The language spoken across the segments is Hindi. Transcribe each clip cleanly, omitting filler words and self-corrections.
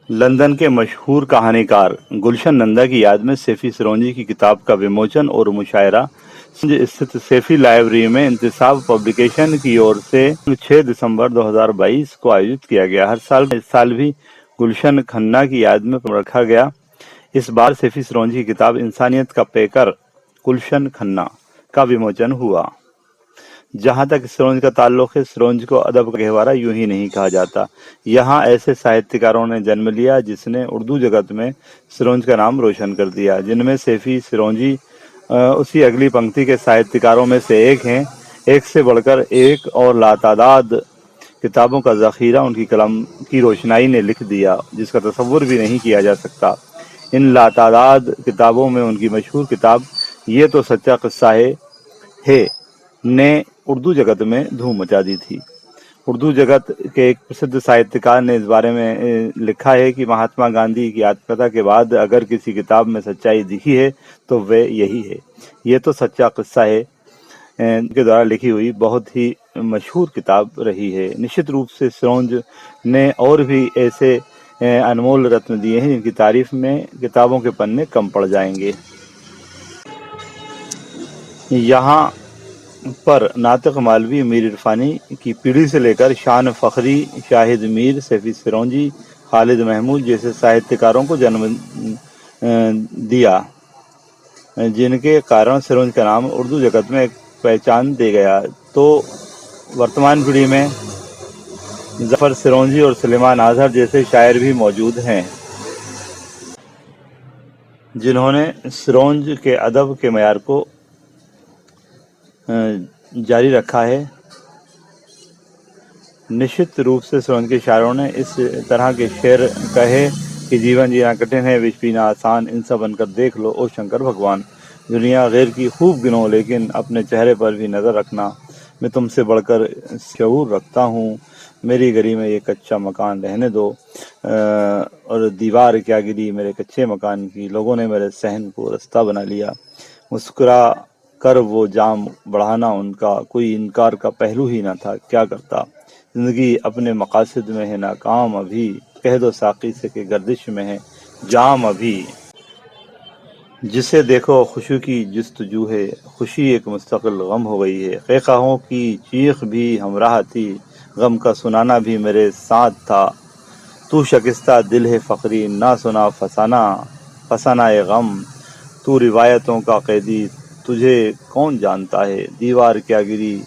लंदन के मशहूर कहानीकार गुलशन नंदा की याद में सैफी सिरोंजी की किताब का विमोचन और मुशायरा स्थित सैफी लाइब्रेरी में इंतसाब पब्लिकेशन की ओर से 6 दिसंबर 2022 को आयोजित किया गया। हर साल इस साल भी गुलशन खन्ना की याद में रखा गया। इस बार सैफी सिरोंजी की किताब इंसानियत का पैकर गुलशन खन्ना का विमोचन हुआ। जहाँ तक सिरोंज का ताल्लुक है, सिरोंज को अदब का गहवारा यूं ही नहीं कहा जाता। यहाँ ऐसे साहित्यकारों ने जन्म लिया जिसने उर्दू जगत में सिरोंज का नाम रोशन कर दिया, जिनमें सैफी सिरोंजी उसी अगली पंक्ति के साहित्यकारों में से एक हैं। एक से बढ़कर एक और लातादाद किताबों का ज़ख़ीरा उनकी कलम की रोशनाई ने लिख दिया, जिसका तसव्वुर भी नहीं किया जा सकता। इन लातादाद किताबों में उनकी मशहूर किताब ये तो सच्चा किस्सा है ने उर्दू जगत में धूम मचा दी थी। उर्दू जगत के एक प्रसिद्ध साहित्यकार ने इस बारे में लिखा है कि महात्मा गांधी की आत्मकथा के बाद अगर किसी किताब में सच्चाई दिखी है तो वह यही है। ये तो सच्चा किस्सा है के द्वारा लिखी हुई बहुत ही मशहूर किताब रही है। निश्चित रूप से सिरोंज ने और भी ऐसे अनमोल रत्न दिए हैं जिनकी तारीफ में किताबों के पन्ने कम पड़ जाएंगे। यहाँ पर नातिक मालवी, मीर इरफानी की पीढ़ी से लेकर शान फखरी, शाहिद मीर, सैफी सिरोंजी, खालिद महमूद जैसे साहित्यकारों को जन्म दिया, जिनके कारण सिरोंज का नाम उर्दू जगत में एक पहचान दे गया। तो वर्तमान पीढ़ी में जफर सिरोंजी और सुलेमान आजहर जैसे शायर भी मौजूद हैं, जिन्होंने सिरोंज के अदब के मयार को जारी रखा है। निश्चित रूप से सिरोंज के शायरों ने इस तरह के शेर कहे कि जीवन जीना कठिन है, विष पीना आसान, इनसा बनकर देख लो ओ शंकर भगवान। दुनिया गैर की खूब गिनो लेकिन अपने चेहरे पर भी नज़र रखना। मैं तुमसे बढ़कर शऊर रखता हूँ, मेरी गली में ये कच्चा मकान रहने दो। और दीवार क्या गिरी मेरे कच्चे मकान की, लोगों ने मेरे सहन को रास्ता बना लिया। मुस्कुरा कर वो जाम बढ़ाना उनका, कोई इनकार का पहलू ही ना था, क्या करता। जिंदगी अपने मकासद में है नाकाम अभी, कह दो साकी से कि गर्दिश में है जाम अभी। जिसे देखो खुशी की जुस्तजू है, खुशी एक मुस्तकिल गम हो गई है। ख़ैख़ाहों की चीख भी हमराह थी, गम का सुनाना भी मेरे साथ था। तू शकिस्ता दिल है फ़क़री, ना सुना फसाना फसाना ए गम। तू रिवायतों का कैदी, तुझे कौन जानता है। दीवार क्या गिरी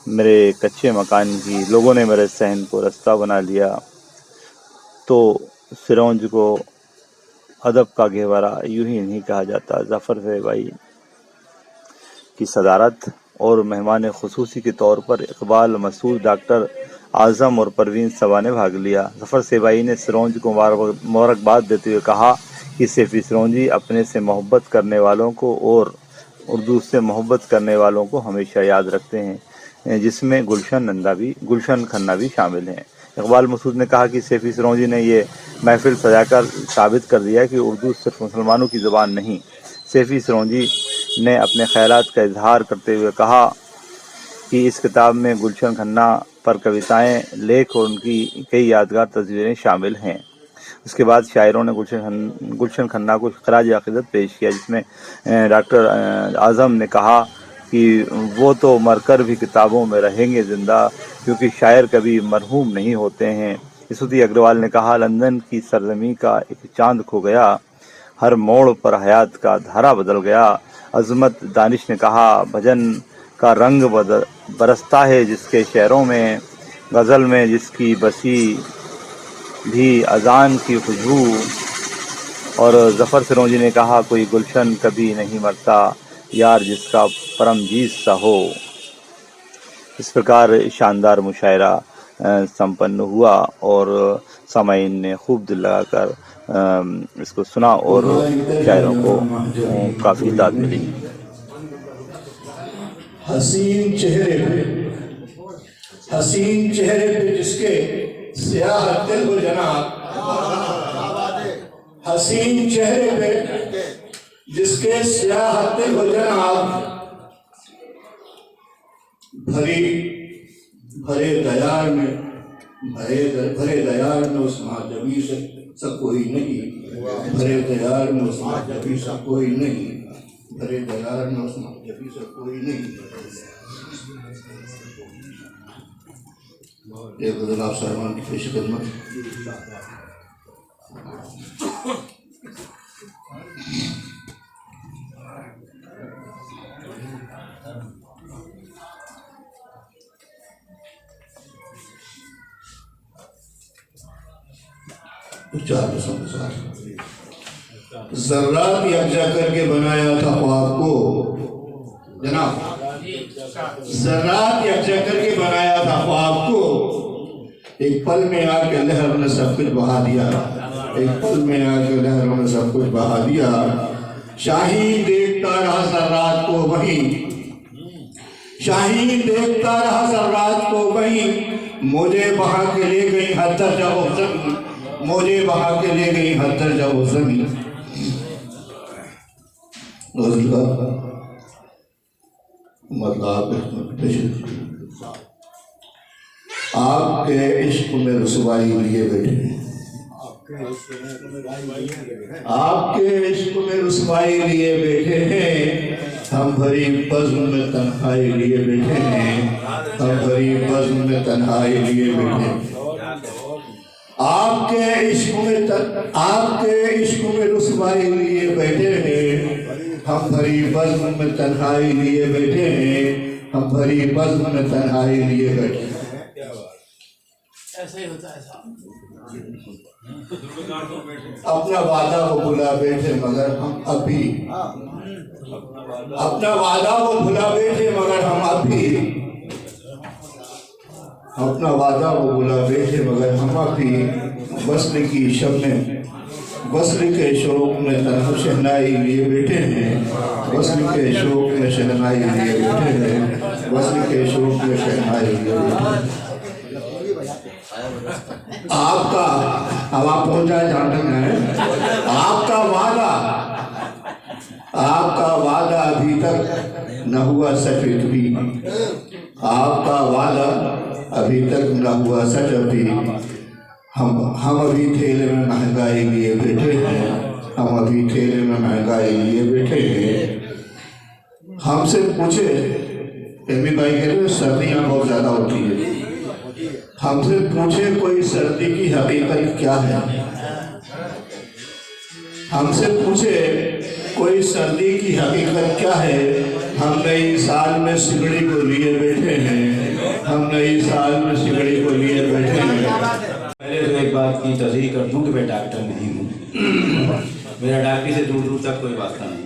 मेरे कच्चे मकान की, लोगों ने मेरे सहन को रास्ता बना लिया। तो सिरोंज को अदब का गहवारा यूं ही नहीं कहा जाता। ज़फ़र सेबाई की सदारत और मेहमान खुसूसी के तौर पर इकबाल मसूद, डॉक्टर आज़म और परवीन सबा ने भाग लिया। ज़फ़र सेबाई ने सिरोंज को मुबारकबाद देते हुए कहा कि सैफी सिरोंजी अपने से मोहब्बत करने वालों को और उर्दू से मोहब्बत करने वालों को हमेशा याद रखते हैं, जिसमें गुलशन खन्ना भी शामिल हैं। इकबाल मसूद ने कहा कि सैफी सिरोंजी ने ये महफिल सजाकर साबित कर दिया कि उर्दू सिर्फ मुसलमानों की ज़बान नहीं। सैफी सिरोंजी ने अपने ख्यालात का इजहार करते हुए कहा कि इस किताब में गुलशन खन्ना पर कविताएं, लेख और उनकी कई यादगार तस्वीरें शामिल हैं। उसके बाद शायरों ने गुलशन खन्ना को खराज अक़ीदत पेश किया, जिसमें डॉक्टर आज़म ने कहा कि वो तो मरकर भी किताबों में रहेंगे ज़िंदा, क्योंकि शायर कभी मरहूम नहीं होते हैं। इसुदी अग्रवाल ने कहा, लंदन की सरजमी का एक चांद खो गया, हर मोड़ पर हयात का धारा बदल गया। अज़मत दानिश ने कहा, भजन का रंग बरसता है जिसके शहरों में, गज़ल में जिसकी बसी भी अजान की खुशबू। और ज़फ़र सिरोंजी ने कहा, कोई गुलशन कभी नहीं मरता, यार जिसका परमजीत सा हो। इस प्रकार शानदार मुशायरा संपन्न हुआ और सामाईन ने खूब दिल लगाकर इसको सुना और शायरों को काफ़ी दाद मिली। हसीन चेहरे पे जिसके स्याह दिल हो जनाब, हसीन चेहरे पे जिसके स्याह दिल हो जनाब, भरे दयार में उस महाजबी से सा कोई नहीं, भरे दयाल में उस्मान जबी सा कोई नहीं, भरे दयाल में उस्मान जबी सा कोई नहीं। एक जनाब साहबान की पेश खिदमत। जर्रात यकजा करके बनाया था ख्वाब को जनाब, जर्रात यकजा करके बनाया था ख्वाब को, एक पल में आके लहर ने सब कुछ बहा दिया, एक पल में आके लहर ने सब कुछ बहा दिया। शाहीन देखता रहा जर्रात को वहीं, शाहीन देखता रहा जर्रात को वहीं, मुझे बहा के ले गई हद दर्जा वो ज़मीन, मुझे बहा के ले गई हद दर्जा वो ज़मीन। आपके इश्क में रुसवाई लिए बैठे, आपके इश्क में रुसवाई लिए बैठे हैं, हम भरी बज़्म में तन्हाई लिए बैठे हैं, हम भरी बज़्म में तन्हाई लिए बैठे हैं। आपके इश्क में रुसवाई लिए बैठे हैं, हम भरी बज़्म में तन्हाई लिए बैठे हैं, हम भरी बज़्म में तन्हाई लिए बैठे हैं। ऐसा ही होता है साहब। अपना वादा को भुला बैठे मगर हम अभी, अपना वादा को भुला बैठे मगर हम अभी, अपना वादा को भुला बैठे मगर हम अभी, वस्ल की शब में, वस्ल के शौक में तन्हा शहनाई लिए बैठे हैं, वस्ल के शौक में शहनाई लिए बैठे हैं, वस्ल के शौक में शहनाई लिए बैठे हैं। आपका, अब आप पहुंच जाए जहाँ तक है, आपका वादा अभी तक न हुआ सच भी, आपका वादा अभी तक न हुआ सच भी, हम अभी ठेले में महंगाई लिए बैठे हैं, हम अभी ठेले में महंगाई लिए बैठे हैं। हमसे पूछे एमी भाई कह रहे सर्दियाँ बहुत ज़्यादा होती है, हमसे पूछे कोई सर्दी की हकीकत क्या है, हमसे पूछे कोई सर्दी की हकीकत क्या है। हम नई साल में सिगड़ी को लिए बैठे हैं, हम नई साल में सिगड़ी को लिए बैठे हैं। पहले तो एक बात की तस्दीक कर दूं कि मैं डॉक्टर नहीं हूँ, मेरा डॉक्टरी से दूर दूर तक कोई वास्ता नहीं।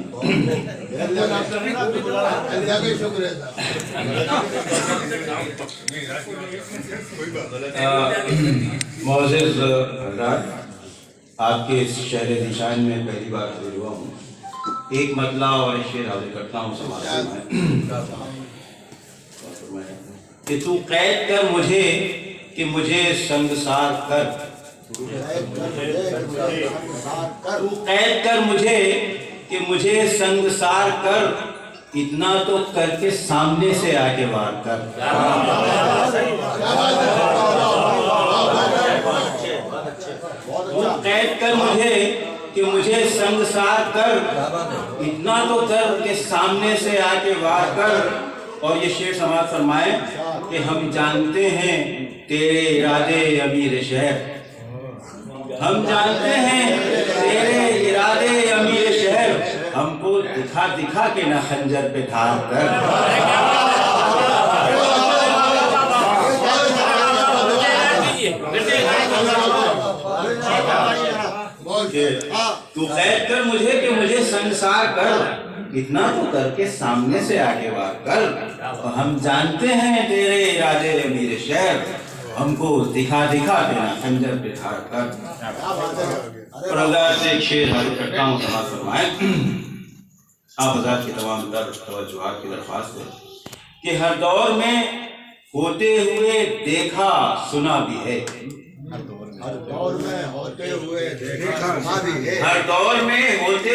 मोअज़्ज़िज़ हज़रात, आपके इस शहर ज़ीशान में पहली बार हाजिर हुआ हूँ। एक मतला और एक शेर हाजिर करता हूँ समाज में कि तू कैद कर मुझे कि मुझे संगसार कर, तू कैद कर मुझे कि मुझे संगसार कर, इतना तो करके सामने से आके वार कर। तू कैद कर मुझे कि मुझे संगसार कर, इतना तो करके सामने से आके वार कर। और ये शेर समाज फरमाए कि हम जानते हैं तेरे इरादे अमीर शहर, हम जानते हैं तेरे इरादे अमीर शहर, हमको दिखा दिखा के ना खंजर पे धार कर। तू कैद कर मुझे कि मुझे संसार कर, इतना तो करके सामने से आगे वार कर। और हम जानते हैं तेरे इरादे अमीर शहर, हमको दिखा दिखा के ना खंजर पे धार कर। और अल्लाह से एक शेर हाजिर करता हूँ, समाज फरमाए। आप हज़रात की तमाम तवज्जुहात की दरख्वास्त है कि हर दौर में होते हुए देखा सुना भी है, हर दौर में होते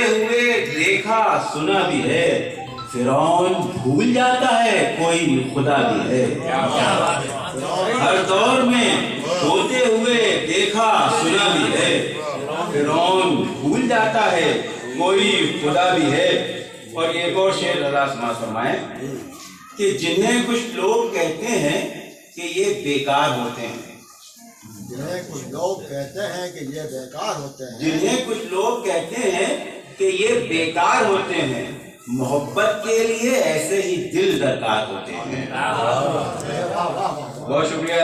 हुए देखा सुना भी है। फिरौन भूल जाता है कोई खुदा भी है, हर दौर में होते हुए देखा सुना भी है। फिरौन भूल जाता है कोई खुदा भी है। और एक और शेर रज़ा समाज फरमाए कि जिन्हें कुछ लोग कहते हैं कि ये बेकार होते हैं, जिन्हें कुछ लोग कहते हैं कि ये बेकार होते हैं, जिन्हें कुछ लोग कहते हैं कि ये बेकार होते हैं, मोहब्बत के लिए ऐसे ही दिल दरकार होते हैं। बहुत शुक्रिया।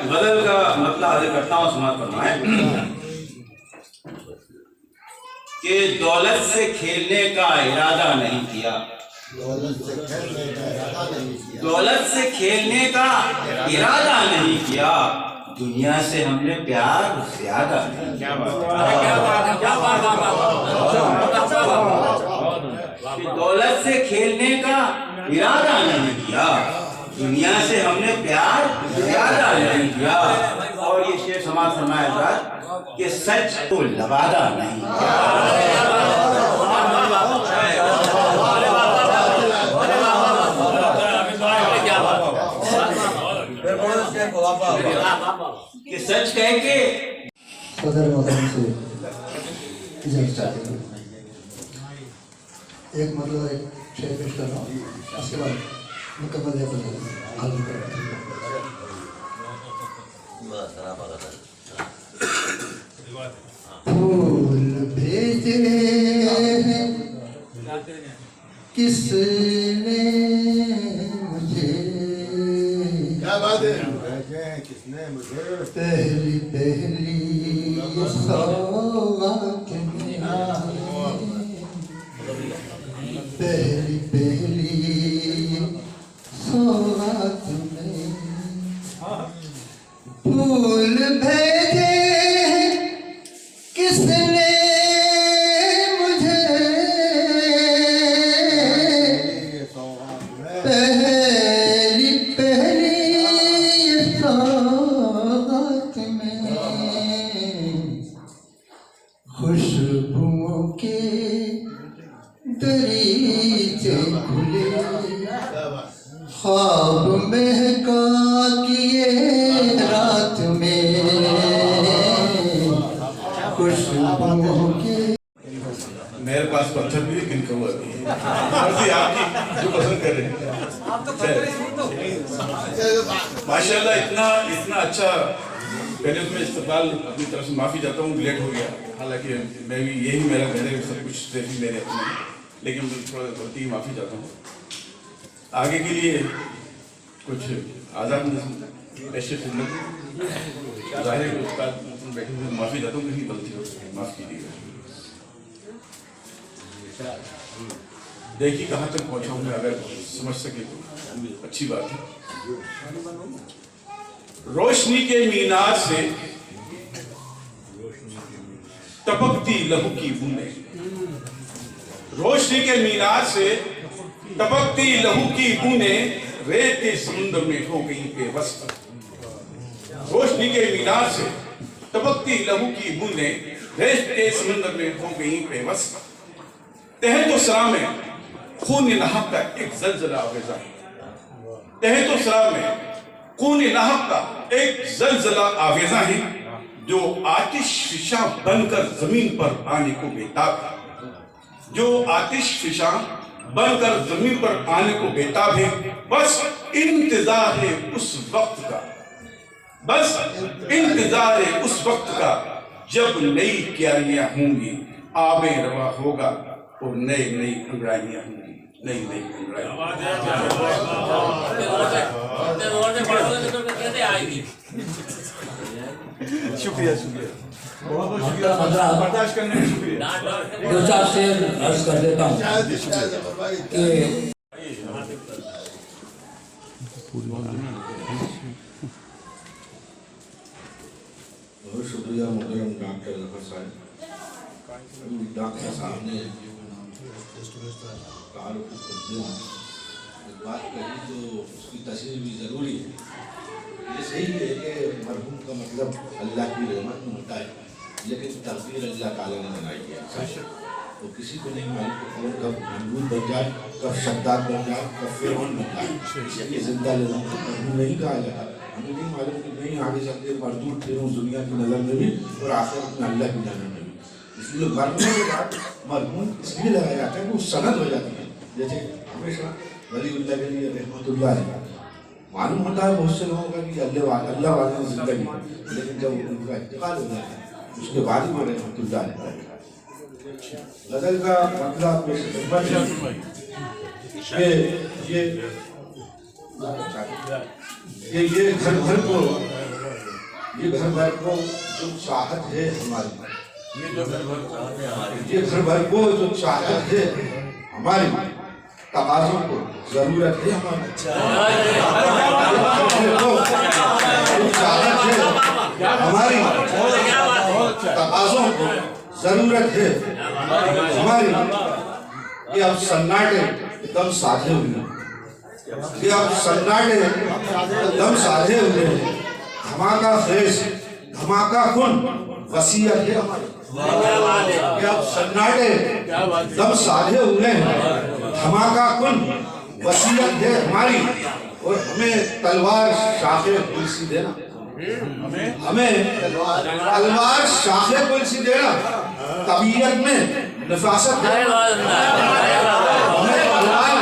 गजल का मतलब अदा करता हूँ, समाज फरमाए कि दौलत से खेलने का इरादा नहीं किया, दौलत से खेलने का इरादा नहीं किया, दौलत से खेलने का इरादा नहीं किया, दुनिया से हमने प्यार ज्यादा नहीं किया। दौलत से खेलने का इरादा नहीं किया, दुनिया से हमने प्यार ज्यादा नहीं किया। और ये शेर समाज फरमाया कि सच को लबादा नहीं कि सच कह के सदर मोहतरम से इजाज़त चाहते हैं। एक मतलब एक शेर पेश कर रहा हूँ, उसके बाद मुकम्मल आगे करेंगे। फूल भेजे किसने मुझे, क्या बात है, भेजे हैं किसने मुझे, पहली पहली ये सौगात में आई, पहली पहली सौगात में फूल भेजे किसने मुझे, ये सौगात में पहली पहली सौगात में खुशबुओं के दरीचे खुले, ख्वाब महका किए रात में खुशबुओं के। मेरे पास पत्थर भी है, किनका हुआ भी है, मर्जी आपकी जो पसंद कर रहे हैं। माशाल्लाह इतना अच्छा। पहले तो मैं इस्तकबाल अपनी तरफ से माफ़ी चाहता हूँ, लेट हो गया, हालांकि मैं भी यही मेरा मेरे सब कुछ सिर्फ मेरे अपने, लेकिन मैं थोड़ा गलती माफ़ी चाहता हूँ। आगे के लिए कुछ आज़ाद ऐसे खिदमत ज़ाहिर है उसका बैठे हुए माफ़ी चाहता हूँ, किसी गलती हो माफ़ कीजिएगा। देखिए कहाँ तक पहुँचा हूँ मैं, अगर समझ सके तो अच्छी बात है। रोशनी के मीनार से टपकती लहू की बूंदें, रोशनी के मीनार से टपकती लहू की बूंदें रेत के समुद्र में हो गई बेबस। रोशनी के मीनार से टपकती लहू की बूंदें रेत के समुद्र में हो गई बेबस। तहत सरा में खून नहक का एक जलजला आवेजा है, तहत सरा में खून नहक का एक जलजला आवेजा है, जो आतिश फिशा बनकर जमीन पर आने को बेताब है, जो आतिश फिशा बनकर जमीन पर आने को बेताब है। बस इंतजार है उस वक्त का, बस इंतजार है उस वक्त का, जब नई क्यारियां होंगी, आबे रवा होगा और नई नई अंगड़ाइयां होंगी, नई नई शुक्रिया शुक्रिया, बहुत बहुत शुक्रिया, बर्दाश्त करने में शुक्रिया। दो चार शेर अर्ज कर देता हूँ कि बहुत शुक्रिया मोहतरम डॉक्टर जफर साहब। डॉक्टर साहब ने बात कही तो उसकी तस्वीर भी ज़रूरी है। ये सही है कि मरहूम का मतलब अल्लाह की रहमत में होता है, लेकिन तकदीर अल्लाह ताला ने बनाई है। तो किसी को नहीं मालूम कौन कब नमरूद बन जाए, कब शद्दाद बन जाए, कब फिरौन बन जाए। ये जिंदा मरहूम नहीं कहा जाता। हमें नहीं मालूम कि नहीं आगे चलते मरदूद फिर दुनिया की नज़र में भी और आखिरत में अल्लाह की नज़र में भी। इसलिए मरने के बाद मरहूम इसलिए लगाया जाता है कि वो सनद हो जाती है। जैसे हमेशा वलीउल्लाह के लिए रहमतुल्लाह है, मालूम होता है बहुत से लोगों का कि अल्लाह वाले में जिंदगी, लेकिन जब उनका इंतकाल हो जाता है उसके बाद ही वो रहमतुल्लाह है। गजल का मतलब पेश ये घर भर को जो चाहत है हमारी, ये घर भर को जो चाहत है हमारी, तकाज़ों को जरूरत है हमारी, चाहत है हमारी, तकाज़ों को जरूरत है हमारी। ये अब सन्नाटे दम साधे हुए, ये अब सन्नाटे दम साधे हुए, धमाका खेज धमाका कुन वसीयत है हमारी। ये अब सन्नाटे दम साधे हुए, धमाका कुन वसीयत है हमारी। और हमें तलवार शाखे पुलसी देना, हमें तलवार शाखे पुलसी देना, तबीयत में नफासत है। हमें तलवार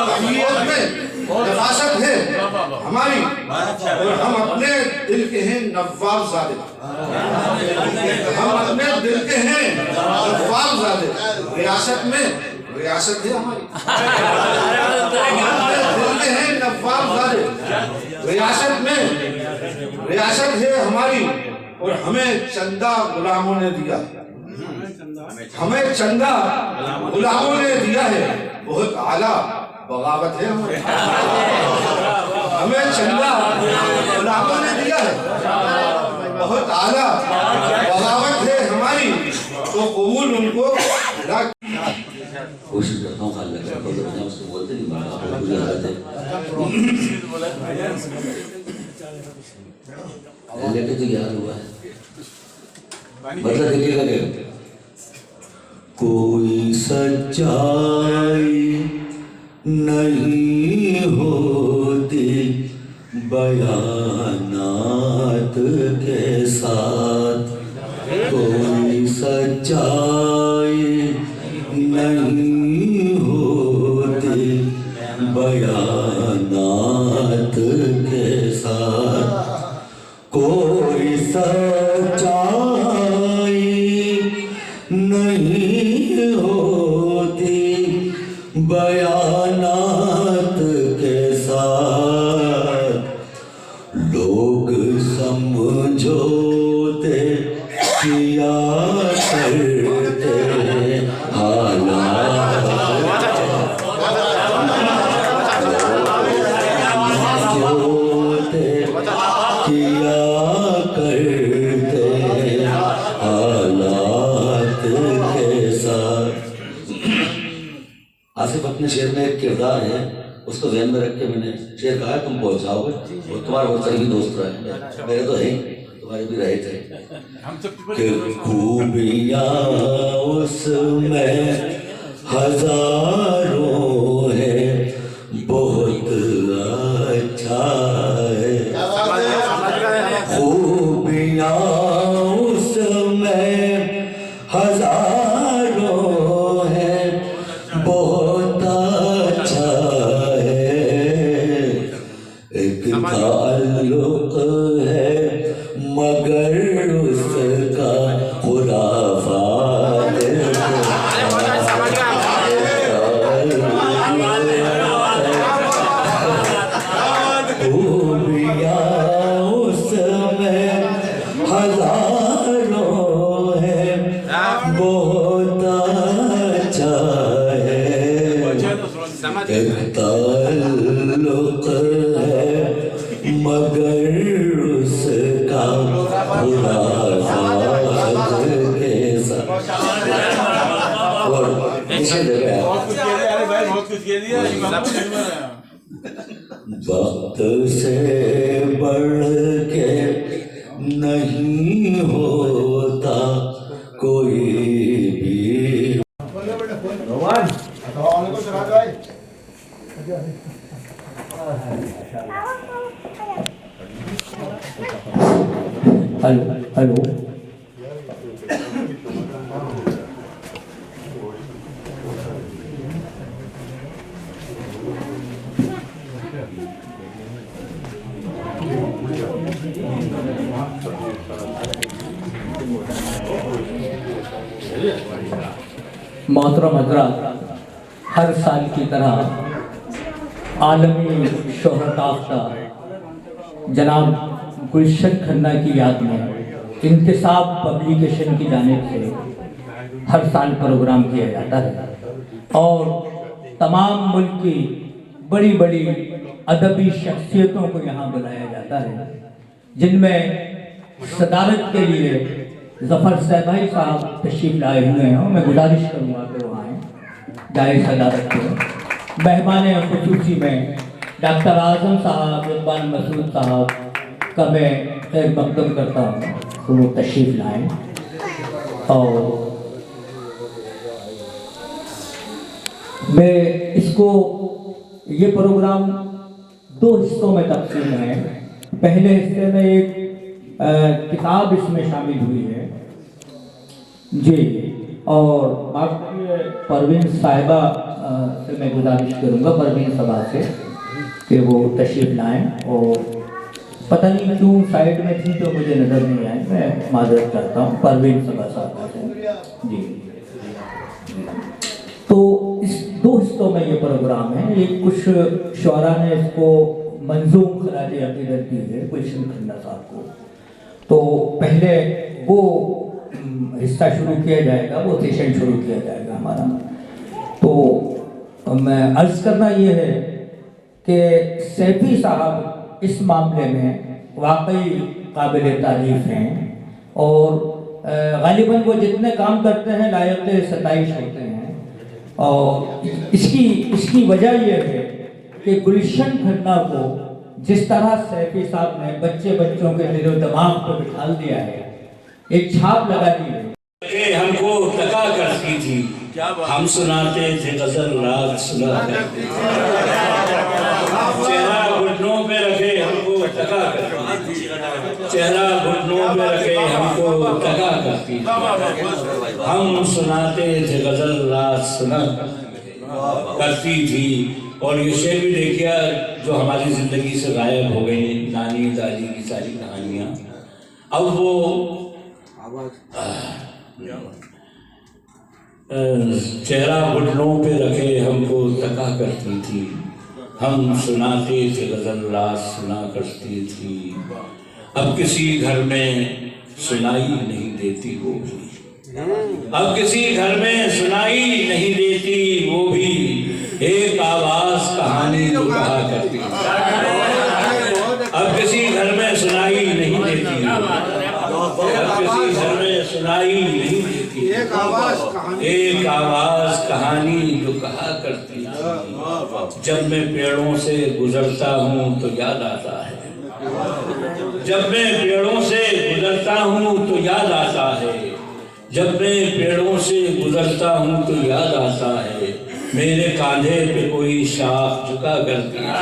तबीयत में नफासत है हमारी। और हम अपने दिल के हैं नवाब ज़ादे, हम अपने दिल के हैं नवाब ज़ादे। रियासत में रियासत है हमारी, दिल के हैं नवाब ज़ादे। रियासत में रियासत है हमारी। और हमें चंदा गुलामों ने दिया, हमें चंदा गुलामों ने दिया है, बहुत आला बगावत है हमारी। हमें चंदा गुलामों ने दिया है, बहुत आला बगावत है हमारी। तो कबूल उनको कोशिश करता हूँ खाली लगता है, उसको बोलते नहीं मानता, बुरी हालत है। लेके तो याद हुआ है, मतलब देखिएगा क्या, कोई सच्चाई नहीं होती बयानात के साथ, कोई सच्चाई नहीं होती बयानात के साथ, कोई सच्चाई नहीं होती बयानात के साथ, लोग समझोते किया करते हालात, समझोते किया करते हालात के साथ। आसिफ अपने शेर में एक किरदार है, उसको ध्यान में रख के मैंने शेर कहा, तुम पहुंचाओगे, और तुम्हारे बहुत सारे भी दोस्त रहे, मेरे तो है, तुम्हारे भी रहे थे, कि खूबियाँ उसमें हजारों है, बहुत अच्छा है, खूबियाँ उसमें हजारों है, बहुत अच्छा है, एक ताल्लुक है मगर उसका खुराफात खूबियाँ उसमें हजारों है, बहुत अच्छा है, एक ताल्लुक है मगर उसका खुराफात के साथ। और इसे वक्त से बढ़ के नहीं होता कोई भी। हेलो हेलो मोहतरम हज़रात, हर साल की तरह आलमी शोहरत याफ्ता जनाब गुलशन खन्ना की याद में इंतिसाब पब्लिकेशन की जानिब से हर साल प्रोग्राम किया जाता है और तमाम मुल्क की बड़ी बड़ी अदबी शख्सियतों को यहाँ बुलाया जाता है, जिनमें सदारत के लिए ज़फ़र सहबाई साहब तशरीफ़ लाए हुए हैं। मैं गुजारिश करूँगा कि वो आएँ दाए सदारत को। मेहमान ख़ुसूसी में डॉक्टर आज़म साहब, इकबाल मसूद साहब का मैं खैर मकदम करता हूँ तो वो तशरीफ़ लाएँ। और मैं इसको ये प्रोग्राम 2 हिस्सों में तकसीम है। पहले हिस्से में एक किताब इसमें शामिल हुई है जी, और बाकी परवीन साहिबा से मैं गुजारिश करूँगा, परवीन सभा से, कि वो तशरीफ़ लाएँ। और पता नहीं क्यों साइड में थी तो मुझे नज़र नहीं आई, मैं माजरत करता हूँ परवीन सभा साहबा से जी। तो इस 2 हिस्सों में ये प्रोग्राम है। एक कुछ शुअरा ने इसको मंजूम खराज अक़ीदत दी है गुलशन खन्ना साहब को, तो पहले वो हिस्सा शुरू किया जाएगा, वो सेशन शुरू किया जाएगा हमारा। तो मैं अर्ज़ करना ये है कि सैफी साहब इस मामले में वाकई काबिल तारीफ़ हैं और गालिबन वो जितने काम करते हैं लायक सताइश होते हैं। और इसकी वजह यह है कि गुलशन खन्ना को जिस तरह सैफी साहब ने बच्चों के दिलो दिमाग को बिठा दिया है, एक छाप लगा दी है। हमको तका करती थी, हम सुनाते थे गजल, रात सुना करते थे। चेहरा घुटनों पे रखे हमको तका करती थी, चेहरा घुटनों पे रखे हमको तका करती थी। हम सुनाते थे गजल, रात सुना करती थी। और ये शेर भी देखिए जो हमारी जिंदगी से गायब हो गई, नानी दादी की सारी कहानियाँ। अब वो चेहरा घुटनों पे रखे हमको तका करती थी, हम सुनाते थे गजल, रात सुना करती थी। अब किसी घर में सुनाई नहीं देती वो भी, अब किसी घर में सुनाई नहीं देती वो भी, एक आवाज कहानी जो कहा करती। अब किसी घर में सुनाई नहीं देती, अब किसी घर में सुनाई नहीं देती, एक आवाज कहानी जो कहा करती। जब मैं पेड़ों से गुजरता हूँ तो याद आता है, जब मैं पेड़ों से गुजरता हूँ तो याद आता है, जब मैं पेड़ों से गुजरता हूँ तो याद आता है, मेरे कांधे पे कोई शाख झुका करती है।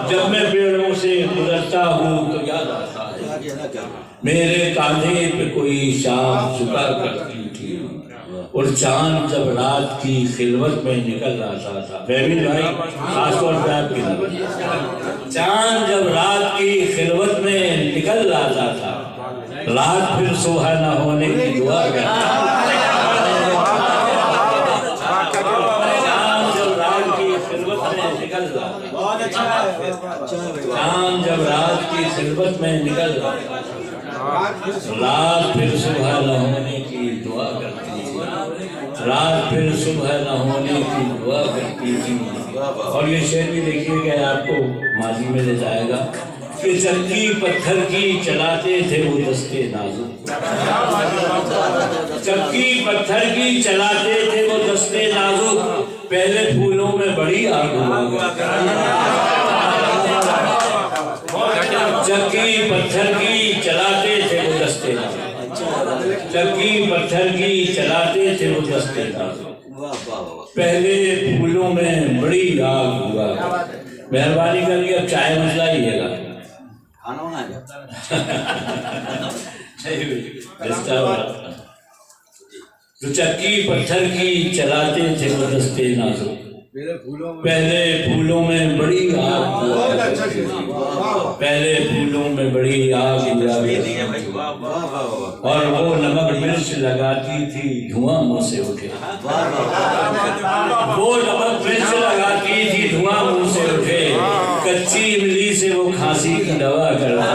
जब मैं पेड़ों से गुजरता हूँ तो याद आता है, मेरे कांधे पे कोई शाख झुका करती थी। और चांद जब रात की खिलवत में निकल आता था, बेबी भाई खासतौर पर आपकी नजर, चांद जब रात की खिलवत में निकल आता था, रात फिर सुबह न होने की दुआ करता। चांद जब रात की खिलवत में निकल चांद जब रात की खिलवत में निकल रात फिर सुबह न होने की दुआ करती थी, रात फिर सुबह न होने की दुआ करती थी। और ये शेर भी देखिएगा आपको माजी में ले जाएगा कि चक्की पत्थर की चलाते थे वो दस्ते नाजुक, चक्की पत्थर की चलाते थे वो दस्ते नाजुक, पहले फूलों में बड़ी आग हुआ। चक्की पत्थर की चलाते थे वो दस्ते नाजुक, चक्की पत्थर की चलाते थे वो दस्ते नाजुक, पहले फूलों में बड़ी आग हुआ। मेहरबानी करके अब चाय मसला आइएगा, खाना बना जो चक्की पत्थर की चलाते थे वो दस्ते नाजुक, पहले फूलों में बड़ी आग हुआ। पहले फूलों में बड़ी आग उजागर और वो नमक मिर्च लगाती थी धुआं मुंह से उठे। वो नमक मिर्च लगाती थी धुआं मुंह से उठे, कच्ची इमली से वो खांसी की दवा करता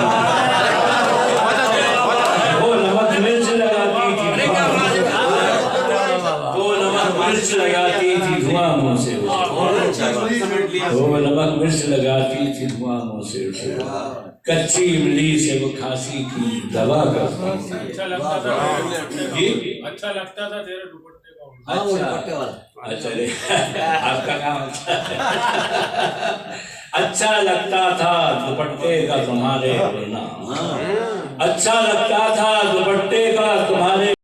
वो नमक मिर्च लगाती थी मिर्च लगाती थी धुआं मुंह से उठे। वो नमक मिर्च लगाती थी धुआं मुंह से उठे, कच्ची इमली से वो खांसी की दवा करती थी। अच्छा लगता था जी अच्छा लगता था तेरे दुपट्टे का। हाँ वो दुपट्टे वाला। अच्छा आपका काम अच्छा लगता था दुपट्टे का तुम्हारे होना, अच्छा लगता था दुपट्टे का तुम्हारे